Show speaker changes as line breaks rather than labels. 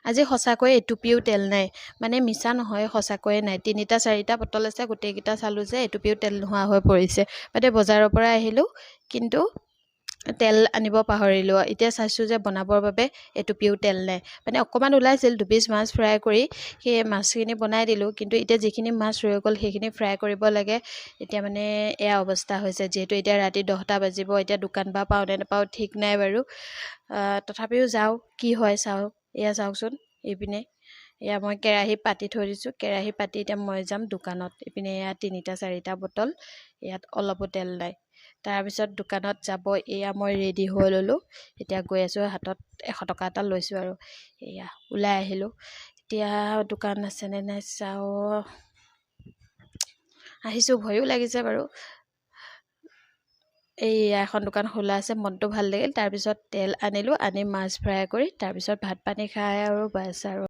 আজি সঁচাকৈয়ে এটুপিও তেল নাই, মানে মিছা নহয়, সঁচাকৈয়ে নাই। 3টা 4টা বটল আছে, গোটেইকেইটা চালোঁ যে এটুপিও তেল নোহোৱা হৈ পৰিছে। মানে বজাৰৰ পৰা আহিলোঁ, কিন্তু তেল আনিব পাহৰিলোঁ। এতিয়া চাইছোঁ যে বনাবৰ বাবে এটুপিও তেল নাই। মানে অকণমান ওলাইছিল, 2 পিচ মাছ ফ্ৰাই কৰি সেই মাছখিনি বনাই দিলোঁ, কিন্তু এতিয়া যিখিনি মাছ ৰৈ গ'ল সেইখিনি ফ্ৰাই কৰিব লাগে। এতিয়া মানে এয়া অৱস্থা হৈছে, যিহেতু এতিয়া ৰাতি 10টা বাজিব। এতিয়া দোকান বা পাওঁ নে নাপাওঁ ঠিক নাই বাৰু। তথাপিও যাওঁ, কি হয় চাওঁ। এয়া চাওকচোন, এইপিনে এয়া মই কেৰাহী পাতি থৈ দিছোঁ। কেৰাহী পাতি এতিয়া মই যাম দোকানত। এইপিনে এয়া 3টা 4টা বটল, ইয়াত অলপো তেল নাই। তাৰপিছত দোকানত যাব, এয়া মই ৰেডি হৈ ল'লোঁ। এতিয়া গৈ আছোঁ, হাতত 100 টকা এটা লৈছোঁ আৰু এয়া ওলাই আহিলোঁ। এতিয়া দোকান আছেনে নাই চাওঁ। আহিছোঁ, ভয়ো লাগিছে বাৰু। এই এখন দোকান খোলা আছে, মনটো ভাল লাগিল। তাৰপিছত তেল আনিলোঁ, আনি মাছ ফ্ৰাই কৰি তাৰপিছত ভাত পানী খাই আৰু বাছ আৰু